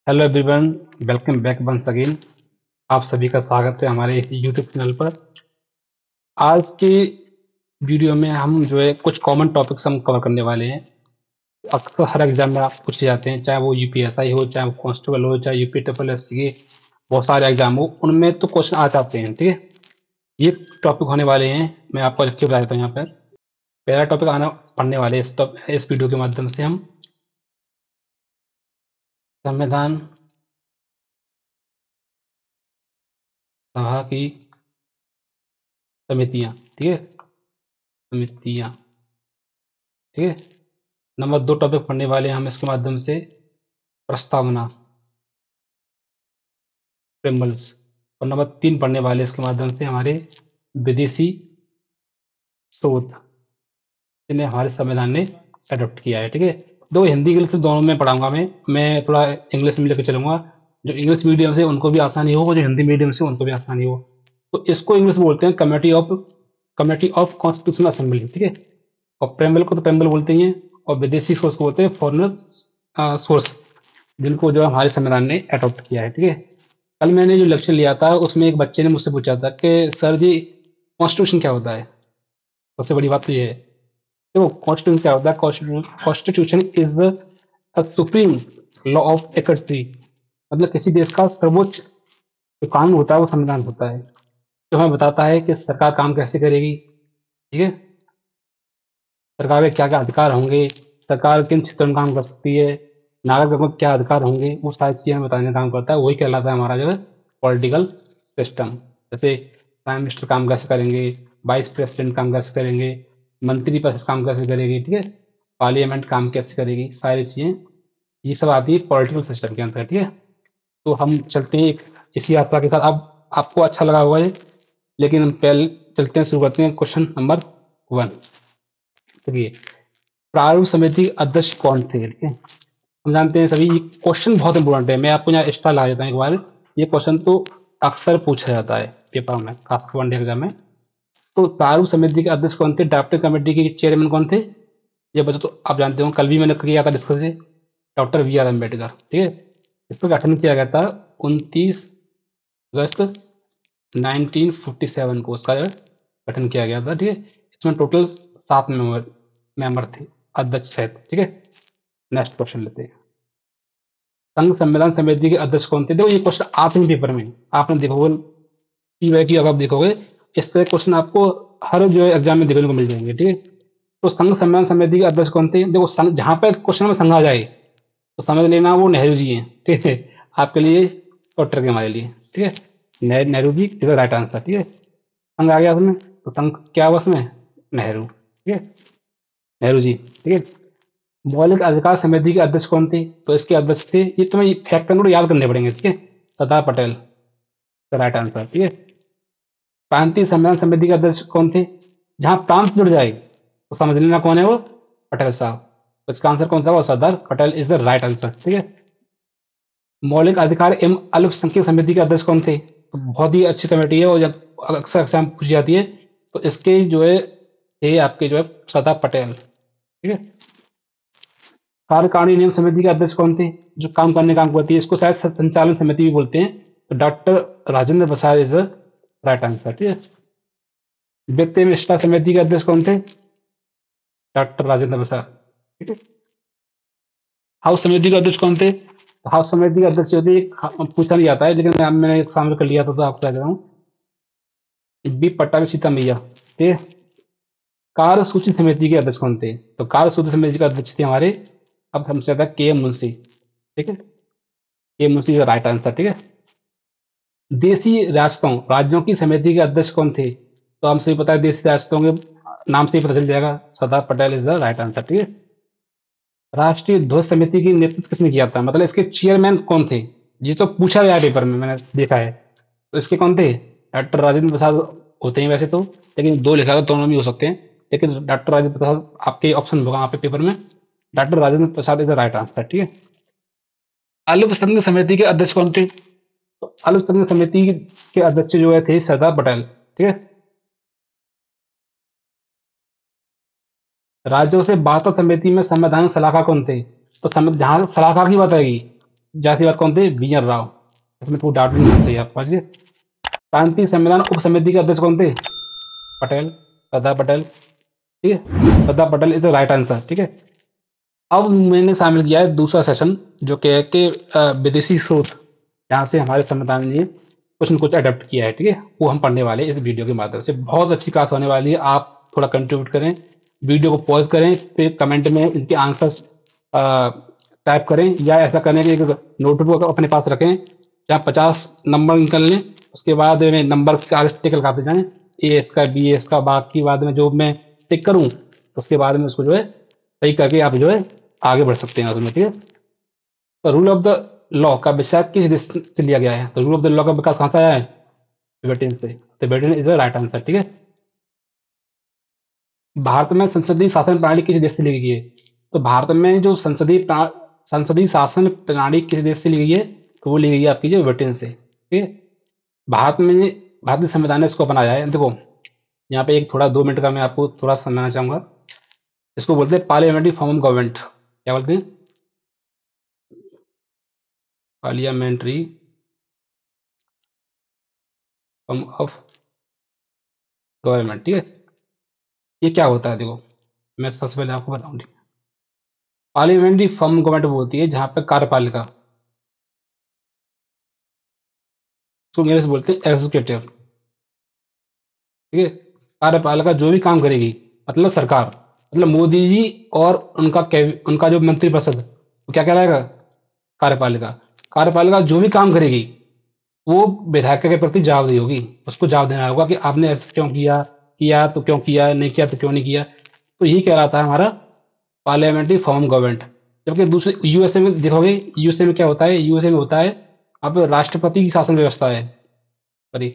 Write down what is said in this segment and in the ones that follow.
Hello everyone, welcome back once again. आप सभी का स्वागत है हमारे इस यूट्यूब चैनल पर। आज के वीडियो में हम जो है कुछ कॉमन टॉपिक्स हम कवर करने वाले हैं। अक्सर हर एग्जाम में आप पूछे जाते हैं, चाहे वो यूपीएसआई हो, चाहे वो कांस्टेबल हो, चाहे यूपी ट्रिपल एस के बहुत सारे एग्जाम हो, उनमें तो क्वेश्चन आ जाते हैं। ठीक है, ये टॉपिक होने वाले हैं। मैं आपको लिख के बता देता हूँ यहाँ पर। पहला टॉपिक आना पढ़ने वाले हैं इस वीडियो के माध्यम से हम संविधान सभा की समितियाँ। ठीक है, समितियाँ। ठीक है, नंबर 2 टॉपिक पढ़ने वाले हैं हम इसके माध्यम से प्रस्तावना, प्रेम्बल्स। और नंबर 3 पढ़ने वाले हैं इसके माध्यम से हमारे विदेशी स्रोत, जिन्हें हमारे संविधान ने अडॉप्ट किया है। ठीक है, दो हिंदी इंग्लिश दोनों में पढ़ाऊंगा। मैं थोड़ा इंग्लिश में लेकर चलूंगा, जो इंग्लिश मीडियम से उनको भी आसानी हो, जो हिंदी मीडियम से उनको भी आसानी हो। तो इसको इंग्लिश में बोलते हैं कमेटी ऑफ कॉन्स्टिट्यूशनल असेंबली। ठीक है, और प्रेम्बल को तो प्रेम्बल बोलते ही हैं, और विदेशी सोर्स को बोलते हैं फॉरेनर सोर्स, जिनको जो हमारे संविधान ने अडॉप्ट किया है। ठीक है, कल मैंने जो लेक्चर लिया था उसमें एक बच्चे ने मुझसे पूछा था कि सर जी, कॉन्स्टिट्यूशन क्या होता है। सबसे बड़ी बात तो ये है, देखो कॉन्स्टिट्यूशन क्या होता है। Constitution is a supreme law of a country. मतलब किसी देश का सर्वोच्च जो कानून होता है वो संविधान होता है, जो हमें बताता है कि सरकार काम कैसे करेगी। ठीक है, सरकार के क्या क्या अधिकार होंगे, सरकार किन क्षेत्रों में काम कर सकती है, नागरिकों को क्या अधिकार होंगे, वो सारी चीजें हमें बताने का काम करता है। वही कहलाता है हमारा जो है पॉलिटिकल सिस्टम। जैसे प्राइम मिनिस्टर काम कैसे करेंगे, वाइस प्रेसिडेंट काम कैसे करेंगे, मंत्री परिषद काम कैसे करेगी। ठीक है, पार्लियामेंट काम कैसे करेगी, सारी चीजें ये सब आती है पॉलिटिकल सिस्टम के अंदर। ठीक है, तो हम चलते हैं इसी यात्रा के साथ। अब आपको अच्छा लगा होगा ये, लेकिन हम पहले चलते हैं, शुरू करते हैं क्वेश्चन नंबर 1। देखिए, प्रारूप समिति के अध्यक्ष कौन थे। ठीक है, हम जानते हैं सभी, ये क्वेश्चन बहुत इंपॉर्टेंट है। मैं आपको यहाँ एक्स्ट्रा ला देता हूँ एक बार। ये क्वेश्चन तो अक्सर पूछा जाता है पेपर में, खासकर वनडे एग्जाम में। तो प्रारूप समिति के अध्यक्ष कौन थे, ड्राफ्टिंग कमेटी के चेयरमैन कौन थे, ये बच्चों तो आप जानते हो, कल भी मैंने किया था discuss. Doctor B R Ambedkar. ठीक है, इसका गठन किया गया था 29 अगस्त 1957 को, उसका जो है गठन किया गया था। ठीक है, इसमें टोटल 7 मेंबर थे अध्यक्ष सहित। ठीक है, नेक्स्ट क्वेश्चन लेते हैं। संघ संविधान समिति के अध्यक्ष कौन थे। देखो ये क्वेश्चन आते हैं पेपर में, आपने देखोगे की अगर आप देखोगे, इस तरह क्वेश्चन आपको हर जो है एग्जाम में देखने को मिल जाएंगे। ठीक है, तो संघ संविधान समिति के अध्यक्ष कौन थे। देखो संघ, जहां पर क्वेश्चन में संघ आ जाए तो समझ लेना वो नेहरू जी हैं। ठीक है, आपके लिए और ट्रिक है हमारे लिए। ठीक है, Nehru ji is the right answer. ठीक है, संघ आ गया उसमें, तो संघ क्या हुआ उसमें, नेहरू। ठीक है, नेहरू जी। ठीक है, मौलिक अधिकार समिति के अध्यक्ष कौन थे, तो इसके अध्यक्ष थे, ये तुम्हें फैक्ट को याद करने पड़ेंगे। ठीक है, सरदार पटेल, राइट आंसर। ठीक है, प्रांतीय सम्मेलन समिति के अध्यक्ष कौन थे, जहां प्रांत जुड़ जाए तो समझ लेना कौन है वो, पटेल साहब। तो इसका आंसर कौन सा हुआ, Sardar Patel is the right answer. ठीक है, मौलिक अधिकार एवं अल्पसंख्यक समिति के अध्यक्ष कौन थे, तो बहुत ही अच्छी कमेटी है, और जब अक्सर एग्जाम पूछी जाती है तो इसके जो है थे आपके जो है सरदार पटेल। ठीक है, कार्यकारिणी नियम समिति के अध्यक्ष कौन थे, जो काम करने काम करती है, इसको शायद संचालन समिति भी बोलते हैं, तो doctor Rajendra Prasad is the right answer. ठीक है, वित्त विष्टा समिति के अध्यक्ष कौन थे, डॉक्टर राजेंद्र प्रसाद। ठीक है, हाउस समिति के अध्यक्ष कौन थे, तो हाउस समिति के अध्यक्ष होते पूछा नहीं जाता है, लेकिन मैंने एक सामने कर लिया था तो आपको कह दे रहा हूँ, बी पट्टाभी सीता मैया। ठीक है, कार्य सूची समिति के अध्यक्ष कौन थे, तो कार्य सूची समिति के अध्यक्ष थे हमारे, अब हमसे आता है के एम मुंशी। ठीक है, के एम मुंशी राइट आंसर। ठीक है, देशी रियासतों राज्यों की समिति के अध्यक्ष कौन थे, तो हम सभी पता है देशी रियासतों के नाम से ही पता चल जाएगा, Sardar Patel is the right answer. ठीक है, राष्ट्रीय ध्वज समिति की नेतृत्व किसने किया था, मतलब इसके चेयरमैन कौन थे, ये तो पूछा गया पेपर में, मैंने देखा है। तो इसके कौन थे, डॉक्टर राजेंद्र प्रसाद होते हैं वैसे तो, लेकिन दो लिखा था, दोनों भी हो सकते हैं, लेकिन डॉक्टर राजेंद्र प्रसाद आपके ऑप्शन होगा यहाँ पे पेपर में, doctor Rajendra Prasad is the right answer. ठीक है, अल्पसंख्यक समिति के अध्यक्ष कौन थे, तो अल्पसंख्यक समिति के अध्यक्ष जो है थे सरदार पटेल। ठीक है, राज्यों से वार्ता समिति में संवैधानिक सलाहकार कौन थे, तो जहां सलाहकार की बात आएगी जाति बात कौन थे? B R Rao. इसमें कोई डाउट नहीं होना चाहिए आपको, ठीक है। शांति संमेलन उप समिति के अध्यक्ष कौन थे? पटेल, सरदार पटेल, ठीक है। Sardar Patel is the right answer, ठीक है। अब मैंने शामिल किया है दूसरा सेशन, जो कि है कि विदेशी स्रोत, जहाँ से हमारे संविधान ने कुछ न कुछ अडेप्ट किया है, ठीक है। वो हम पढ़ने वाले हैं इस वीडियो के माध्यम से। बहुत अच्छी क्लास होने वाली है। आप थोड़ा कंट्रीब्यूट करें, वीडियो को पॉज करें, फिर कमेंट में इनके आंसर्स टाइप करें, या ऐसा करें कि एक नोटबुक अपने पास रखें जहाँ 50 नंबर निकल लें। उसके बाद में नंबर के आगे टिक लगाते जाएं, ए एस का, बी एस का, बाकी बाद में जो मैं टिक करूँ, उसके बाद में उसको जो है सही करके आप जो है आगे बढ़ सकते हैं उसमें, ठीक है। तो रूल ऑफ द लॉ का विचार किस देश से लिया गया है? तो रूल ऑफ द लॉ का विकास कहाँ से आया है? ब्रिटेन से। तो Britain is the right answer, ठीक है। भारत में संसदीय शासन प्रणाली किस देश से ली गई है? तो भारत में जो संसदीय शासन प्रणाली किस देश से ली गई है? तो वो ली गई है आपकी जो ब्रिटेन से, ठीक है। भारत में भारतीय संविधान ने इसको बनाया है, देखो यहाँ पे एक थोड़ा 2 मिनट का मैं आपको थोड़ा समझाना चाहूंगा। इसको बोलते हैं पार्लियामेंट्री फॉर्म ऑफ गवर्नमेंट। क्या बोलते हैं? पार्लियामेंट्री फॉर्म ऑफ गवर्नमेंट, ठीक है। ये क्या होता है देखो, मैं सबसे पहले आपको बताऊं, ठीक है। पार्लियामेंट्री फॉर्म गवर्नमेंट वो होती है जहां पर कार्यपालिका, उसको इंग्लिश में बोलते हैं एग्जीक्यूटिव, ठीक है। कार्यपालिका जो भी काम करेगी, मतलब सरकार, मतलब मोदी जी और उनका जो मंत्रिपरिषद, वो क्या कहलाएगा? कार्यपालिका। कार्यपालिका जो भी काम करेगी, वो विधायक के प्रति जवाबदेही होगी। उसको जवाब देना होगा कि आपने ऐसा क्यों किया, किया तो क्यों किया, नहीं किया तो क्यों नहीं किया। तो यही कहलाता है हमारा पार्लियामेंट्री फॉर्म गवर्नमेंट। जबकि दूसरे यूएसए में देखोगे, यूएसए में क्या होता है? यूएसए में होता है अब राष्ट्रपति की शासन व्यवस्था है, सॉरी,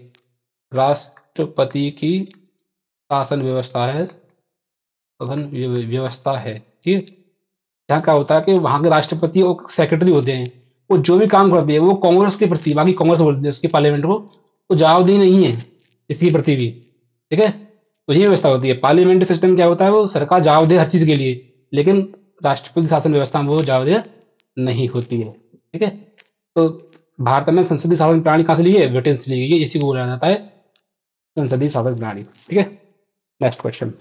राष्ट्रपति की शासन व्यवस्था है, शासन व्यवस्था है, ठीक है। यहाँ क्या होता है कि वहाँ के राष्ट्रपति और सेक्रेटरी होते हैं, वो जो भी काम करते हैं वो कांग्रेस के प्रति, बाकी कांग्रेस बोलते हैं उसकी पार्लियामेंट को, तो जवाबदेही नहीं है इसकी प्रति भी, ठीक है। तो ये व्यवस्था होती है। पार्लियामेंट्री सिस्टम क्या होता है? वो सरकार जवाबदेह हर चीज के लिए, लेकिन राष्ट्रपति शासन व्यवस्था में वो जवाबदेह नहीं होती है, ठीक है। तो भारत में संसदीय शासन प्रणाली कहाँ से ली है? ब्रिटेन से ली गई है। इसी को बोला जाता है संसदीय शासन प्रणाली, ठीक है। नेक्स्ट क्वेश्चन,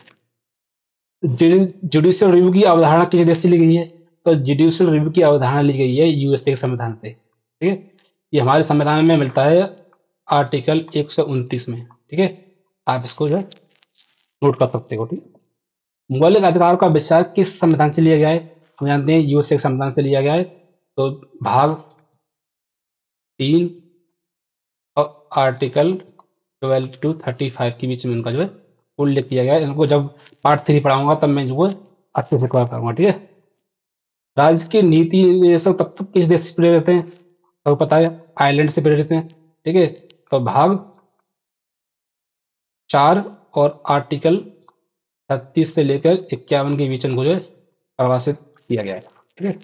जुडिशियल रिव्यू की अवधारणा किस देश से ली गई है? तो जुडिशियल रिव्यू की अवधारणा ली गई है यूएसए के संविधान से, ठीक है। ये हमारे संविधान में मिलता है आर्टिकल 129 में, ठीक है। आप इसको जो है नोट कर सकते हो, ठीक है। मौलिक अधिकार का विचार किस संविधान से लिया गया है? हम जानते हैं यूएसए के संविधान से लिया गया है। तो भाग 3 और आर्टिकल 12 to 35 के बीच में उनका जो है उल्लेख किया गया है। इनको जब पार्ट 3 पढ़ाऊंगा तब मैं जो है अच्छे से कवर करूंगा, ठीक है। राज्य के नीति निर्देशक तत्व किस देश से प्रेरित हैं? तो पता है आयरलैंड से प्रेरित हैं, ठीक है। तो भाग 4 और आर्टिकल 36 से लेकर 51 के बीच इनको जो है परिभाषित किया गया है, ठीक है।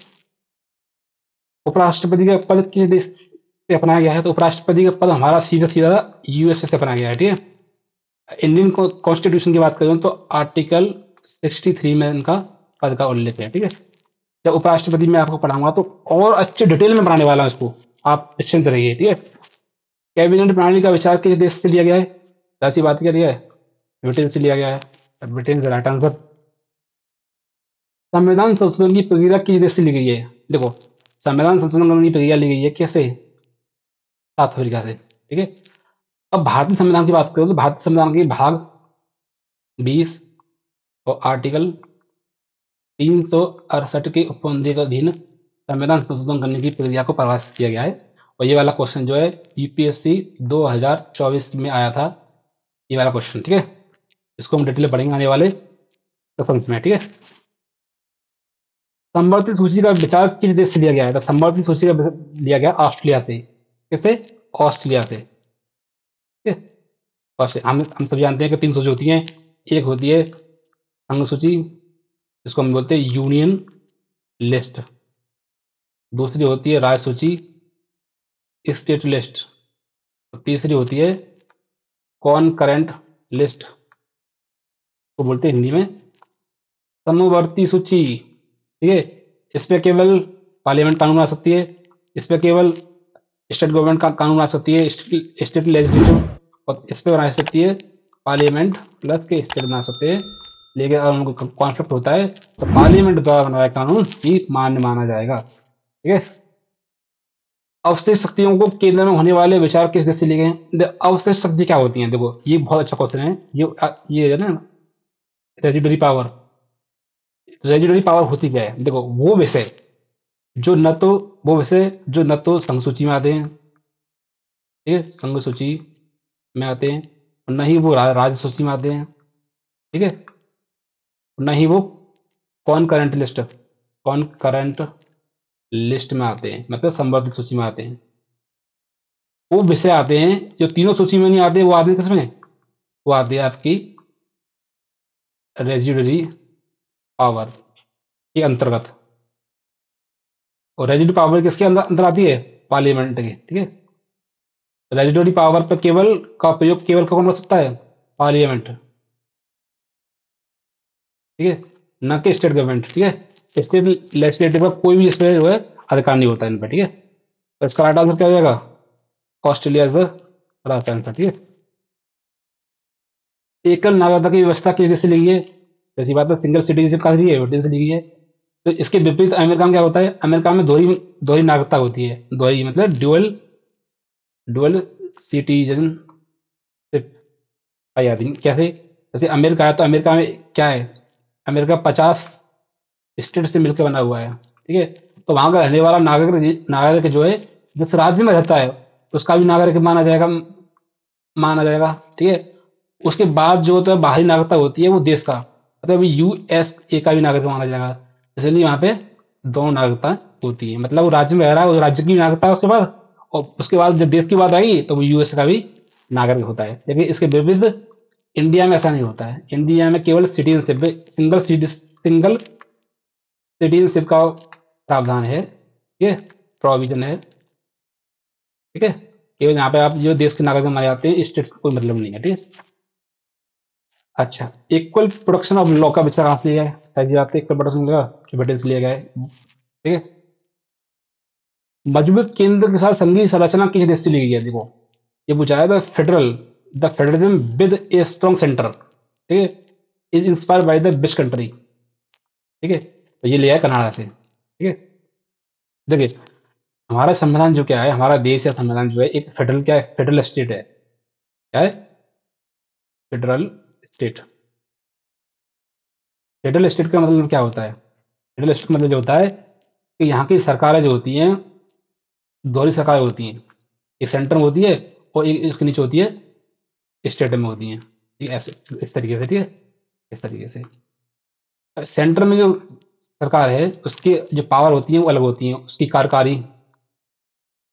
उपराष्ट्रपति का पद किस देश से अपनाया गया है? तो उपराष्ट्रपति का पद हमारा सीधा सीधा यूएसए से अपनाया गया है, ठीक है। इंडियन कॉन्स्टिट्यूशन की बात करें तो आर्टिकल 63 में इनका पद का उल्लेख है, ठीक है। जब उपराष्ट्रपति में आपको पढ़ाऊंगा तो और अच्छे डिटेल में पढ़ाने वाला हूं इसको, आप निश्चिंत रहिए, ठीक है। कैबिनेट प्रणाली का विचार किस देश से लिया गया है? ऐसी बात करिए, ब्रिटेन से लिया गया है। ब्रिटेन से राइट आंसर। संविधान संशोधन की प्रक्रिया किस देश से ली गई है? देखो, संविधान संशोधन करने की प्रक्रिया ली गई है कैसे? साउथ अफ्रीका से, ठीक है। अब भारतीय संविधान की बात करें तो भारतीय संविधान के भाग 20 और आर्टिकल 368 के उपबंध के अधीन संविधान संशोधन करने की प्रक्रिया को परिभाषित किया गया है। और ये वाला क्वेश्चन जो है यूपीएससी 2024 में आया था, ये वाला क्वेश्चन, ठीक है। इसको हम डिटेल में पढ़ेंगे आने वाले सेशंस में, ठीक है। संवर्धित सूची का विचार किस देश से लिया गया है? तो संवर्धित सूची का लिया गया ऑस्ट्रेलिया से। कैसे? ऑस्ट्रेलिया से, ठीक है। ऑस्ट्रेलिया, हम सब जानते हैं कि 3 सूची होती हैं। एक होती है संघ सूची, जिसको हम बोलते हैं यूनियन लिस्ट। दूसरी होती है राज्य सूची, स्टेट लिस्ट। और तीसरी होती है कॉनकरेंट लिस्ट, को बोलते हैं हिंदी में समवर्ती सूची, ठीक है। इसमें केवल पार्लियामेंट कानून आ सकती है, इस पे केवल स्टेट गवर्नमेंट का कानून बना सकती है, स्टेट लेजिस्लेटिव, और इस पे बना सकती है पार्लियामेंट प्लस के स्टेट बना सकते हैं। लेकिन अगर उनको कॉन्फ्लिक्ट होता है तो पार्लियामेंट द्वारा बनाया कानून ही मान्य माना जाएगा। ठीक है। अवशिष्ट शक्तियों को केंद्र में होने वाले विचार किस देश से लिए गए हैं? अवशिष्ट शक्ति क्या होती है? देखो ये बहुत अच्छा क्वेश्चन है। ये है ना रेजिडरी पावर। रेजिडरी पावर होती क्या है? देखो जो न तो वो विषय जो न तो संघ सूची में आते हैं, ठीक है, संघ सूची में आते हैं, और न ही वो राज्य सूची में आते हैं, ठीक है, न ही वो कौन करंट लिस्ट में आते हैं, मतलब संवर्धित सूची में आते हैं। वो विषय आते हैं जो तीनों सूची में नहीं आते, वो आते हैं किसमें? वो आते हैं आपकी रेजिडरी पावर के अंतर्गत। और रेजिडरी पावर किसके अंदर आती है? पार्लियामेंट के। ठीक है। रेजिडरी पावर पर केवल का प्रयोग केवल कौन कर सकता है? पार्लियामेंट। ठीक है। न कि स्टेट गवर्नमेंट। ठीक है। स्टेट लेजिस्लेटिव का कोई भी इसमें जो है अधिकार नहीं होता इन पर। ठीक है। तो इसका राइट आंसर क्या हो जाएगा? Australia is the right answer. ठीक है। एकल नागरिकता की व्यवस्था किस देश से ली गई है? जैसी बात है, सिंगल सिटीजनशिप कहा ली है, ब्रिटेन से ली गई है। तो इसके विपरीत अमेरिका में क्या होता है? अमेरिका में दोहरी दोहरी नागरिकता होती है। दोहरी मतलब ड्यूअल ड्यूअल सिटीजनशिप पाई जाती है। कैसे? जैसे अमेरिका है तो अमेरिका में क्या है? अमेरिका 50 स्टेट से मिलकर बना हुआ है। ठीक है। तो वहां का रहने वाला नागरिक नागरिक जो है, जिस राज्य में रहता है उसका भी नागरिक माना जाएगा। ठीक है। उसके बाद जो होता है बाहरी नागरिकता होती है वो देश का, मतलब यूएसए का भी नागरिक माना जाएगा। इसलिए वहां पे दोनों नागरिकता होती है, मतलब वो राज्य में रह रहा है, उस राज्य की भी नागरिकता है उसके पास, और उसके बाद जब देश की बात आएगी तो वो यूएसए का भी नागरिक होता है। लेकिन इसके विरुद्ध इंडिया में ऐसा नहीं होता है। इंडिया में केवल सिटीजनशिप, सिंगल सिटीजनशिप का प्रावधान है। ठीक है। प्रोविजन है। ठीक है। केवल यहाँ पे आप जो देश के नागरिक माने जाते हैं, स्टेट से कोई मतलब नहीं है। ठीक है। अच्छा, इक्वल प्रोडक्शन ऑफ लॉ का विचार कहाँ से लिया है? शायद बात है, इक्वल प्रोडक्शन का ब्रिटेन से लिया गया है। ठीक है। मजबूत केंद्र के साथ संघीय संरचना किस देश से ली गई है? देखो ये पूछा है, the federalism with a strong centre, ठीक है, is inspired by the which country. ठीक है। तो ये लिया है कनाडा से। ठीक है। देखिए हमारा संविधान जो क्या है, हमारा देश या संविधान जो है एक फेडरल क्या है? फेडरल स्टेट है। क्या है? Federal state. फेडरल स्टेट का मतलब क्या होता है? फेडरल स्टेट मतलब जो होता है कि यहाँ की सरकारें जो होती हैं, दोहरी सरकारें होती हैं। एक सेंटर में होती है और एक इसके नीचे होती है स्टेट में होती हैं। ठीक है, ऐसे इस तरीके से। ठीक है। इस तरीके से सेंटर में जो सरकार है उसकी जो पावर होती है वो अलग होती है। उसकी कार्यकारी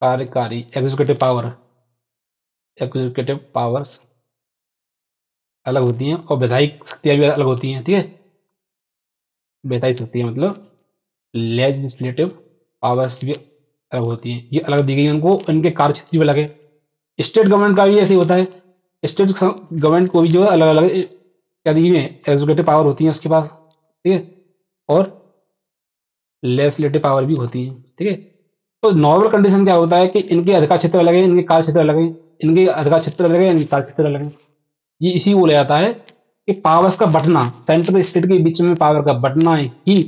एग्जीक्यूटिव पावर्स अलग होती हैं, और विधायी शक्तियाँ भी अलग होती हैं। ठीक है। विधायी शक्तियाँ मतलब लेजिस्लेटिव पावर्स भी अलग होती हैं। ये अलग दी गई हैं उनको, इनके कार्य क्षेत्र भी अलग है। स्टेट गवर्नमेंट का भी ऐसे ही होता है। स्टेट गवर्नमेंट को भी जो है अलग अलग क्या दी हुई है? एग्जीक्यूटिव पावर होती है उसके पास। ठीक है। और लेजिस्लेटिव पावर भी होती है। ठीक है। तो नॉर्मल कंडीशन क्या होता है कि इनके अधिकार क्षेत्र अलग है, इनके कार्य क्षेत्र अलग है, इनके अधिकार क्षेत्र अलग है, इनके कार्य क्षेत्र अलग है। ये इसी को बोला जाता है कि पावर्स का बंटना, सेंट्रल स्टेट के बीच में पावर का बंटना ही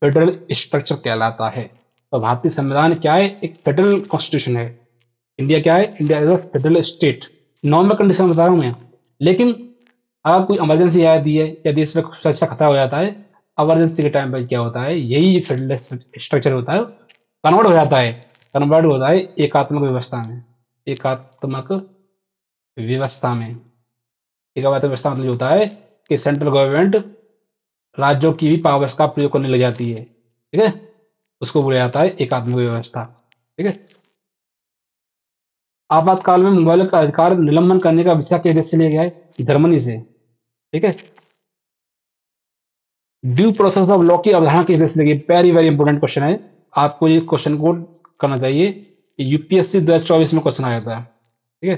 फेडरल स्ट्रक्चर कहलाता है। तो भारतीय संविधान क्या है? एक फेडरल कॉन्स्टिट्यूशन है। इंडिया क्या है? India is a federal state. Normal condition बता रहा हूं मैं। लेकिन अगर कोई इमरजेंसी आ जाती है या देश में सुरक्षा खतरा हो जाता है, इमरजेंसी के टाइम पर क्या होता है, यही फेडरल स्ट्रक्चर होता है, कन्वर्ट होता है एकात्मक व्यवस्था में। एकात्मक व्यवस्था में एकात्मक व्यवस्था मतलब होता है कि सेंट्रल गवर्नमेंट राज्यों की भी पावर्स का प्रयोग करने लग जाती है। ठीक है। उसको बोला जाता है एकात्मक व्यवस्था। ठीक है। आपातकाल में मोबाइल का अधिकार निलंबन करने का विचार किस देश से लिया गया है? जर्मनी से। ठीक है। ड्यू प्रोसेस ऑफ लॉ की अवधारणा किस देश से ली गई? वेरी वेरी इंपॉर्टेंट क्वेश्चन है। आपको ये क्वेश्चन को करना चाहिए। यूपीएससी 2024 में क्वेश्चन आया था। ठीक है।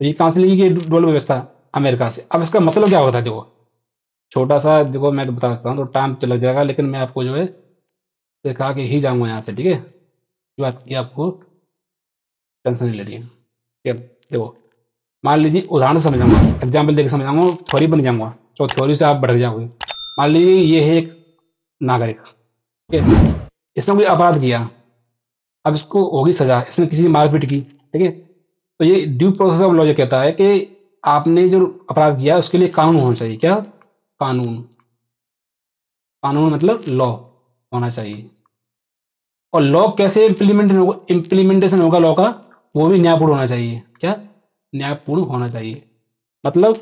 तो ये कहां से ली गई डोल व्यवस्था? अमेरिका से। अब इसका मतलब क्या होता है? देखो छोटा सा, देखो मैं तो बता सकता हूँ तो टाइम तो लग जाएगा, लेकिन मैं आपको जो है सिखा के ही जाऊंगा यहाँ से, ठीक है, ये बात की आपको टेंशन नहीं लेनी है, ठीक है। देखो, मान लीजिए उदाहरण से समझाऊंगा, एग्जाम्पल देकर समझाऊंगा, थ्योरी बन जाऊंगा तो थ्योरी से आप भटक जाओगे। मान लीजिए ये है एक नागरिक, ठीक है, इसने कोई अपराध किया, अब इसको होगी सजा, इसने किसी की मारपीट की, ठीक है, तो ये ड्यू प्रोसेस ऑफ लॉ ये कहता है कि आपने जो अपराध किया उसके लिए कानून होना चाहिए। क्या कानून? कानून मतलब लॉ होना चाहिए। और लॉ कैसे इम्प्लीमेंटेशन होगा लॉ का, वो भी न्यायपूर्ण होना चाहिए। क्या? न्यायपूर्ण होना चाहिए। मतलब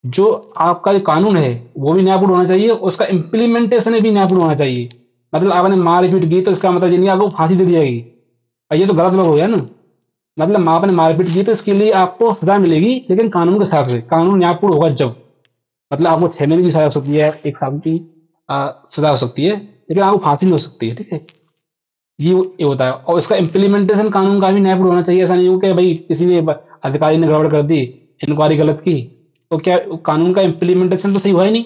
जो आपका जो कानून है वो भी न्यायपूर्ण होना चाहिए, उसका इम्प्लीमेंटेशन भी न्यायपूर्ण होना चाहिए। मतलब आपने मारपीट की तो इसका मतलब ये नहीं आपको फांसी दे दी जाएगी, और ये तो गलत लोग हो गया ना। मतलब आपने मारपीट की तो इसके लिए आपको सजा मिलेगी, लेकिन कानून के हिसाब से। कानून न्यायपूर्ण होगा जब, मतलब आपको 6 महीने की सजा हो सकती है, 1 साल की सजा हो सकती है, लेकिन आपको फांसी नहीं हो सकती है, ठीक है। ये होता है। और इसका इम्प्लीमेंटेशन कानून का भी न्यायपूर्ण होना चाहिए। ऐसा नहीं हो कि भाई किसी ने अधिकारी ने गड़बड़ कर दी, इंक्वायरी गलत की, तो क्या कानून का इम्प्लीमेंटेशन तो सही हुआ ही नहीं,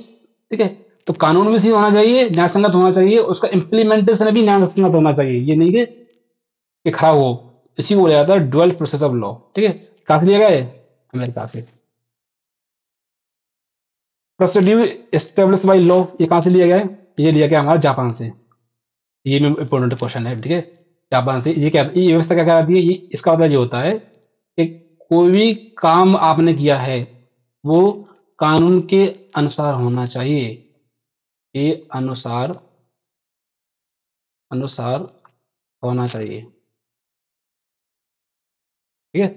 ठीक है। तो कानून भी सही होना चाहिए, न्याय संगत होना चाहिए, उसका इम्प्लीमेंटेशन भी न्याय संगत होना चाहिए। ये नहीं कि खराब हो। इसी को बोला जाता है ड्यूअल प्रोसेस ऑफ लॉ, ठीक है। कहाँ से लिया गया है? अमेरिका से। प्रोसीड्यूर एस्टेब्लिश बाई लॉ, ये कहाँ से लिया गया है? ये लिया गया हमारा जापान से। ये में इंपॉर्टेंट क्वेश्चन है, ठीक है। जापान से ये क्या, ये व्यवस्था क्या कहलाती है? ये इसका मतलब ये होता है कि कोई भी काम आपने किया है वो कानून के अनुसार होना चाहिए। ये अनुसार अनुसार होना चाहिए, ठीक है।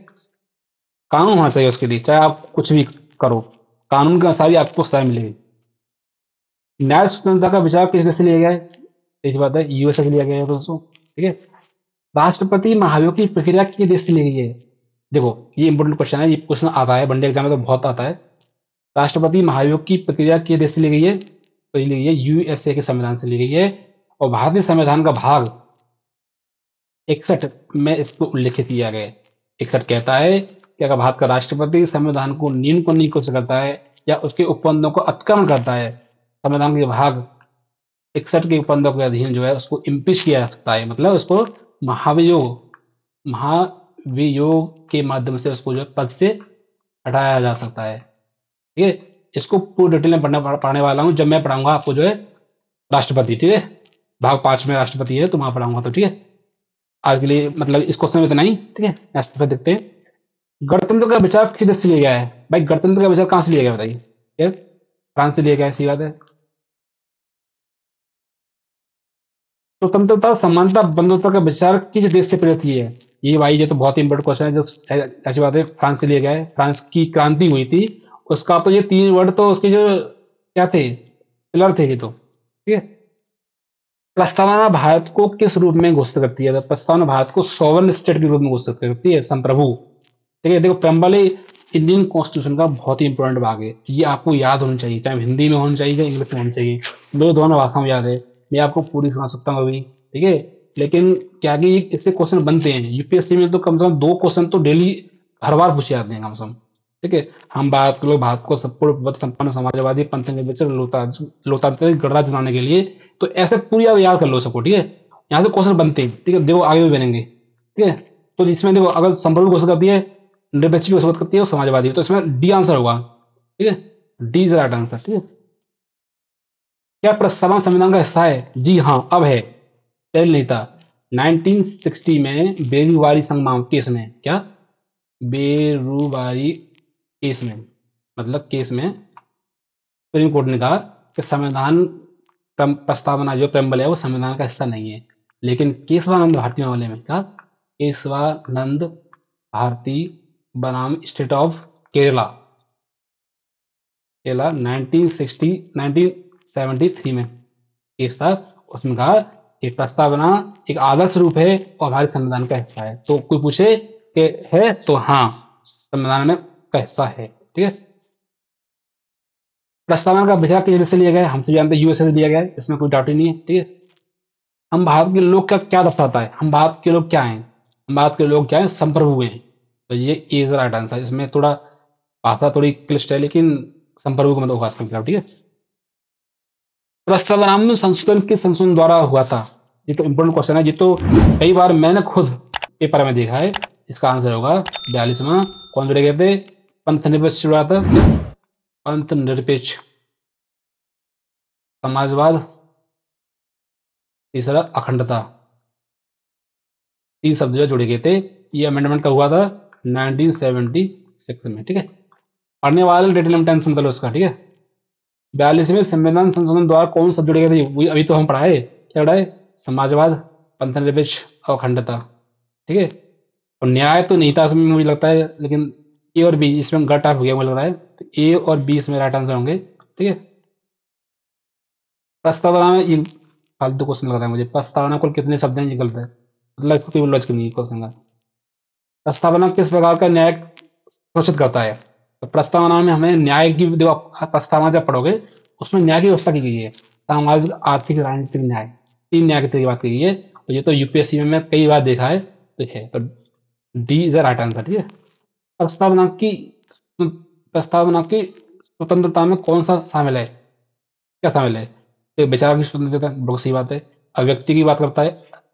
कानून होना चाहिए उसके लिए, चाहे आप कुछ भी करो, कानून के अनुसार ही आपको सजा मिलेगी। न्याय स्वतंत्रता का विचार किस देश से लिया गया है? एक बात है, यूएसए से लिया गया है दोस्तों, ठीक है। राष्ट्रपति महाभियोग की प्रक्रिया किस देश से ली गई है? देखो, ये इंपॉर्टेंट क्वेश्चन है, ये क्वेश्चन आता है वनडे एग्जाम में तो बहुत आता है। राष्ट्रपति महाभियोग की प्रक्रिया किस देश से ली गई है? तो ये ली गई है यूएसए के संविधान से ली गई है। और भारतीय संविधान का भाग 61 में इसको उल्लेखित किया गया है। 61 कहता है कि अगर भारत का राष्ट्रपति संविधान को नियम को नहीं कुछ करता है या उसके उपबंधों को अतिक्रमण करता है, संविधान के भाग 61 के उपबंधों के अधीन जो है उसको इम्पीच किया जा सकता है। मतलब उसको महाभियोग महाभियोग के माध्यम से उसको जो है पद से हटाया जा सकता है, ठीक है। इसको पूरी डिटेल में पढ़ने वाला हूँ जब मैं पढ़ाऊंगा आपको जो है राष्ट्रपति, ठीक है। भाग 5 में राष्ट्रपति है तो वहां पढ़ाऊंगा, तो ठीक है। आज के लिए मतलब इस क्वेश्चन में इतना ही, ठीक है। नेक्स्ट पर देखते हैं। गणतंत्र का विचार किस देश से लिया गया है? भाई गणतंत्र का विचार कहाँ से लिया गया बताइए? यार फ्रांस से लिया गया है, सही बात है। स्वतंत्रता समानता बंधुत्व का विचार किस देश से प्रेरित हुई है? ये भाई ये तो बहुत ही इंपॉर्टेंट क्वेश्चन है, जो ऐसी बात है, फ्रांस से लिया गया है। फ्रांस की क्रांति हुई थी, उसका तो ये 3 वर्ड तो उसके जो क्या थे, पिलर थे ये तो, ठीक है। प्रस्तावना भारत को किस रूप में घोषित करती है? तो प्रस्तावना भारत को सॉवरेन स्टेट के रूप में घोषित करती है, संप्रभु, ठीक है। देखो, प्रेम्बल इंडियन कॉन्स्टिट्यूशन का बहुत ही इंपॉर्टेंट भाग है, ये आपको याद होनी चाहिए, चाहे हिंदी में होनी चाहिए या इंग्लिश में होनी चाहिए। मेरे दोनों भाषाओं में याद है, मैं आपको पूरी सुना सकता हूँ अभी, ठीक है। लेकिन क्या कि इससे क्वेश्चन बनते हैं यूपीएससी में, तो कम से कम 2 क्वेश्चन तो डेली हर बार पूछे जाते हैं कम से कम, ठीक है। हम बात लोग भारत को संपूर्ण संपन्न समाजवादी पंथ निर्विचार लोकतांत्रिक गणराज्य बनाने के लिए, तो ऐसे पूरी आप याद कर लो सबको, ठीक है। यहाँ से क्वेश्चन बनते हैं, ठीक है, देखो आगे भी बनेंगे, ठीक है। तो इसमें देखो, अगर संप्रभु घोषित करती है, निरपेक्ष की घोषित करती है और समाजवादी, तो इसमें डी आंसर होगा, ठीक है। डी इज राइट आंसर, ठीक है। क्या प्रस्तावना संविधान का हिस्सा है? जी हाँ, अब है, पहले नहीं था। 1960 में बेरूवारी संगमाम केस में, क्या बेरूवारी केस में, मतलब केस में सुप्रीम कोर्ट ने कहा कि संविधान प्रस्तावना जो प्रेम्बल है वो संविधान का हिस्सा नहीं है। लेकिन केशवानंद भारती मामले में क्या, केशवानंद भारती बनाम स्टेट ऑफ केरला, केरला 1973 में केस था, उसमें कहा कि प्रस्तावना एक आदर्श रूप है और हमारे संविधान का हिस्सा है। तो कोई पूछे कि है तो हाँ, संविधान में का हिस्सा है, ठीक है। प्रस्तावना का विचार किस देश से लिया गया है? हमसे जानते हैं यूएसए से लिया गया है, इसमें कोई डाउट ही नहीं है, ठीक है। हम भारत के लोग का क्या दर्शाता है? हम भारत के लोग क्या हैं? हम भारत के लोग क्या हैं? संप्रभु हैं। तो ये इज राइट आंसर। इसमें थोड़ा भाषा थोड़ी क्लिष्ट है, लेकिन संप्रभु का मतलब खास कर, ठीक है। प्रस्तावना में संशोधन किस संशोधन द्वारा हुआ था? ये तो इम्पोर्टेंट क्वेश्चन है, ये तो कई बार मैंने खुद पेपर में देखा है। इसका आंसर होगा 42वां। कौन जुड़े गए थे? पंथ निरपेक्ष जुड़ा था। पंथ निरपेक्ष समाजवाद, तीसरा अखंडता, 3 शब्द जो जुड़े गए थे। ये अमेंडमेंट का हुआ था 1976 में, ठीक है। पढ़ने वाले डेट लिमिट टेंशन मतलब उसका, ठीक है। 42वें संविधान संशोधन द्वारा कौन शब्द जुड़े गए थे? वही अभी तो हम पढ़ाए, क्या पढ़ाए? समाजवाद, पंथनिरपेक्ष और अखंडता, ठीक है। और न्याय तो नहीं था इसमें मुझे लगता है, लेकिन ए और बी इसमें गट ऑफ हो गया मुझे लग रहा है, तो ए और बी इसमें राइट आंसर होंगे, ठीक है। प्रस्तावना में ये फालतू क्वेश्चन लग रहा है मुझे। प्रस्तावना कुल कितने शब्द हैं? ये गलत है, मतलब इसको कोई लॉजिक नहीं है क्वेश्चन का। प्रस्तावना किस प्रकार का न्याय घोषित करता है? तो प्रस्तावना में हमें न्याय की, देखो आप प्रस्तावना जब पढ़ोगे उसमें न्याय की व्यवस्था की गई है। सामाजिक, आर्थिक, राजनीतिक न्याय, 3 न्याय की तरह की बात की गई है। तो ये तो यूपीएससी में मैं कई बार देखा है, तो है, तो D is the right answer, ठीक है। प्रस्तावना की प्रस्तावना की स्वतंत्रता में कौन सा शामिल है? क्या शामिल है? तो विचार की स्वतंत्रता, बहुत सी बात है। अभिव्यक्ति की बात करता है,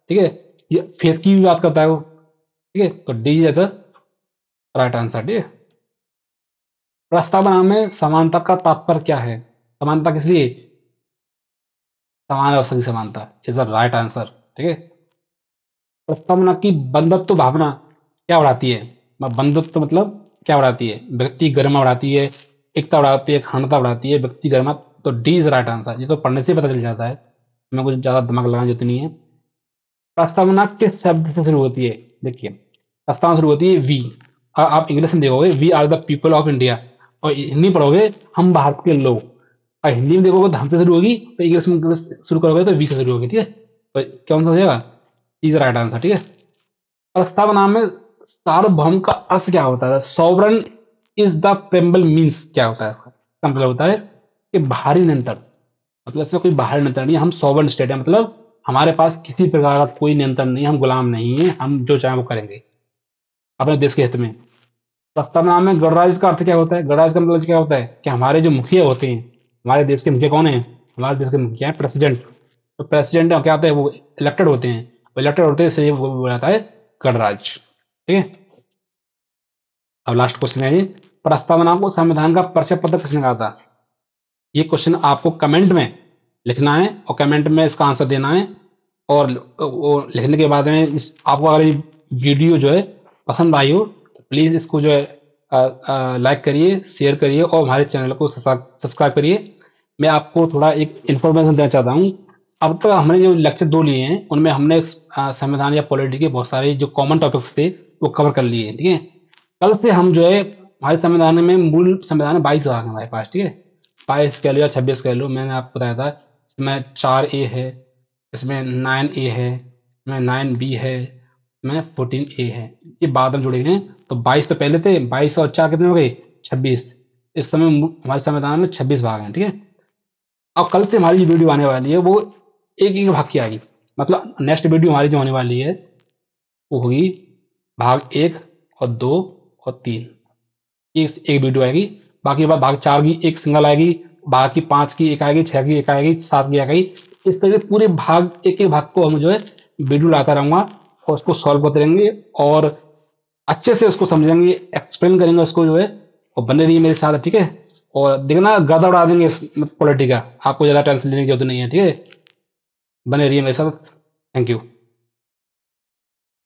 ठीक है। ये फेथ की भी बात करता है वो, ठीक है। तो D is the right answer, ठीक है। प्रस्तावना में समानता का तात्पर्य क्या है? समानता किस लिए? समान अवसर की समानता इज द राइट आंसर, ठीक है। प्रस्तावना की बंधुत्व भावना क्या बढ़ाती है? बंधुत्व मतलब क्या बढ़ाती है? व्यक्ति गरिमा बढ़ाती है, एकता बढ़ाती है, अखंडता बढ़ाती है, व्यक्ति गरिमा। तो डी इज राइट आंसर। ये तो पढ़ने से पता चल जाता है, मैं कुछ ज्यादा दिमाग लगाने की जरूरत नहीं है। प्रस्तावना किस शब्द से शुरू होती है? देखिए, प्रस्तावना शुरू होती है वी। आप इंग्लिश में देखोगे we are the people of India, और हिंदी पढ़ोगे हम भारत के लोग। और हिंदी में देखोगे तो हम से शुरू होगी, तो इंग्लिश में शुरू करोगे तो वी से शुरू होगी, ठीक है। तो कौन सा हो जाएगा? इज राइट आंसर, ठीक है। प्रस्तावना में सार्वभौम का अर्थ क्या होता है? Sovereign is the preamble means क्या होता है? इसका मतलब होता है कि बाहरी नियंत्रण, मतलब इसमें कोई बाहरी नियंत्रण नहीं है। हम सॉवरन स्टेट है, मतलब हमारे पास किसी प्रकार का कोई नियंत्रण नहीं है, हम गुलाम नहीं है, हम जो चाहें वो करेंगे अपने देश के हित में। प्रस्तावना में गणराज्य का अर्थ क्या होता है? गणराज्य का मतलब क्या होता है कि हमारे जो मुखिया होते हैं, हमारे देश के मुखिया कौन है? हमारे देश के मुखिया है प्रेसिडेंट। तो प्रेसिडेंट क्या होता है? वो इलेक्टेड होते हैं, वो इलेक्टेड होते हैं, इसलिए वो बोला जाता है गणराज्य, ठीक है। अब लास्ट क्वेश्चन है ये, प्रस्तावना को संविधान का परिचय पत्र किसने कहा था? ये क्वेश्चन आपको कमेंट में लिखना है, और कमेंट में इसका आंसर देना है। और वो लिखने के बाद में आपको अगर ये वीडियो जो है पसंद आई हो, तो प्लीज़ इसको जो है लाइक करिए, शेयर करिए, और हमारे चैनल को सब्सक्राइब करिए। मैं आपको थोड़ा एक इन्फॉर्मेशन देना चाहता हूँ। अब तक हमने जो लेक्चर 2 लिए हैं, उनमें हमने संविधान या पॉलिटी के बहुत सारे जो कॉमन टॉपिक्स थे वो कवर कर लिए हैं, ठीक है। कल से हम जो है हमारे संविधान में, मूल संविधान में 22 भाग है हमारे पास, ठीक है। 22 कह लो या 26 कह लो, मैंने आपको बताया था। इसमें 4A है, इसमें 9A है, इसमें 9B है, इसमें 14A है। ये बाद में जुड़े हैं, तो 22 तो पहले थे, 22 और 4 कितने हो गए? 26। इस समय हमारे संविधान में 26 भाग हैं, ठीक है। अब कल से हमारी जो वीडियो आने वाली है वो एक एक भाग की आएगी, मतलब नेक्स्ट वीडियो हमारी जो होने वाली है वो होगी भाग 1 और 2 और 3, एक वीडियो आएगी। बाकी बात भाग 4 की एक सिंगल आएगी, भाग की 5 की एक आएगी, 6 की एक आएगी, 7 की एक आएगी। इस तरह से पूरे भाग, एक एक भाग को हम जो है वीडियो लाता रहूंगा, और उसको सॉल्व करते रहेंगे, और अच्छे से उसको समझेंगे, एक्सप्लेन करेंगे उसको जो है। और बने रहिए मेरे साथ, ठीक है। और देखना गर्दा उड़ा देंगे इस पॉलिटी का, आपको ज्यादा टेंशन लेने की जरूरत नहीं है, ठीक है। बने रहिए मेरे साथ। Thank you.